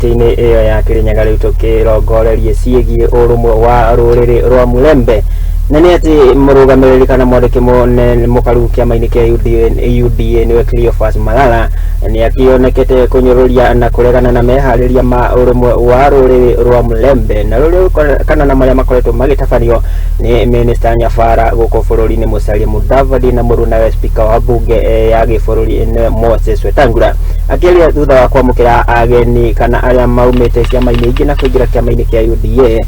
Tine iyo ya Kirinyaga riu tukirongorerie ciigie urumwe wa ruriri rwa mulembe na ni ati murugamiriri kana mwandiki munene mukaru kiama-ini kia UDA niwe Cleophas malala ni akionekete kunyururia na kuregana na mehariria ma urumwe wa ruriri rwa mulembe na ruri kana na maria makoretwo magitabanio ni minista nyafara guko bururi-ini musalia mudavadi na murunawe spika wa mbunge ya gibũrũri wetangula akiaria thutha wa kwamũkĩra ageni kana aria maumite kiama-ini ingi na kuingira kiama-ini kia UDA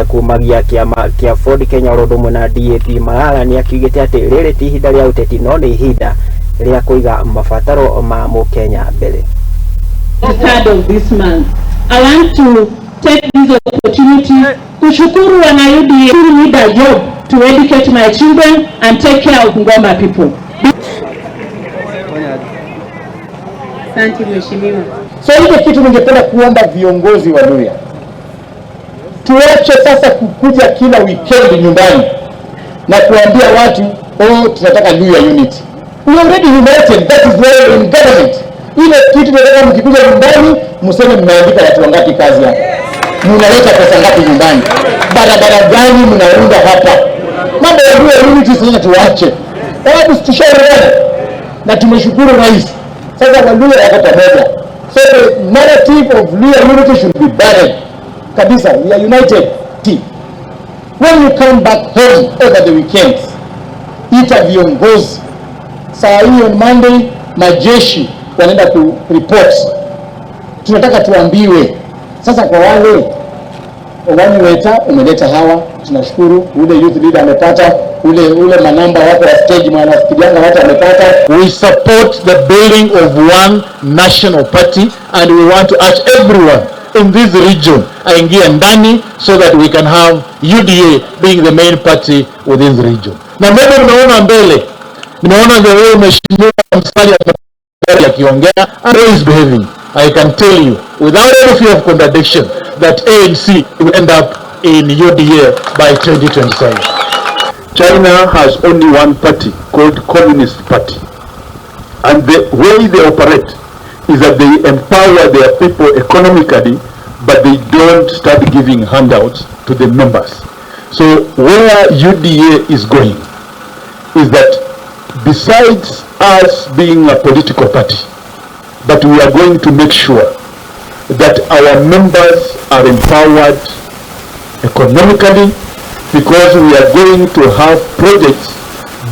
kumagia kiama kia Ford Kenya ũndũmwe na DAP malala ni akiugĩte ati rĩrĩ ti ihinda rĩa ũteti no nĩ ihinda rĩa kũiga mabataro ma mũkenya mbere. Third of this month, I want to take this opportunity kushukuru wana UDA who need a job to educate my children and take care of Ngoma people. Asante mheshimiwa. So ile kitu ningependa kuomba viongozi wa Luhya, tuache sasa kukuja kila weekend nyumbani na kuambia watu tunataka Luhya unity. We already united, that is why in government. Ile kitu tunataka mkikuja nyumbani mseme mmeandika watu wangapi kazi hapa. Mnaleta pesa ngapi nyumbani? Barabara gani mnaunda hapa? Mambo ya Luhya unity sasa tuache. Sababu tushaelewana na tumeshukuru rais. Sasa Waluhya wako pamoja. So the narrative of Luhya unity should be buried. Kabisa, we are united team. When you come back home over the weekends, ita viongozi. Saa hii on Monday, majeshi wanaenda ku report. Tunataka tuambiwe. Sasa kwa wale weta umeleta hawa, tunashukuru. Ule youth leader amepata, ule manamba wako wa stage mwanafikirianga watu amepata. We support the building of one national party and we want to urge everyone in this region aingie ndani so that we can have UDA being the main party within the region. Na mbele mnaona mbele, mnaona the way mheshimiwa musalia akiongea and how is behaving. I can tell you without any fear of contradiction that ANC will end up in UDA by 2027. China has only one party called Communist Party, and the way they operate is that they empower their people economically, but they don't start giving handouts to the members. So where UDA is going is that besides us being a political party, but we are going to make sure that our members are empowered economically, because we are going to have projects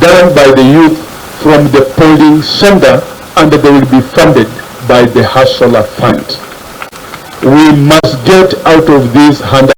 done by the youth from the polling center and they will be funded by the Hustler Fund. We must get out of this handout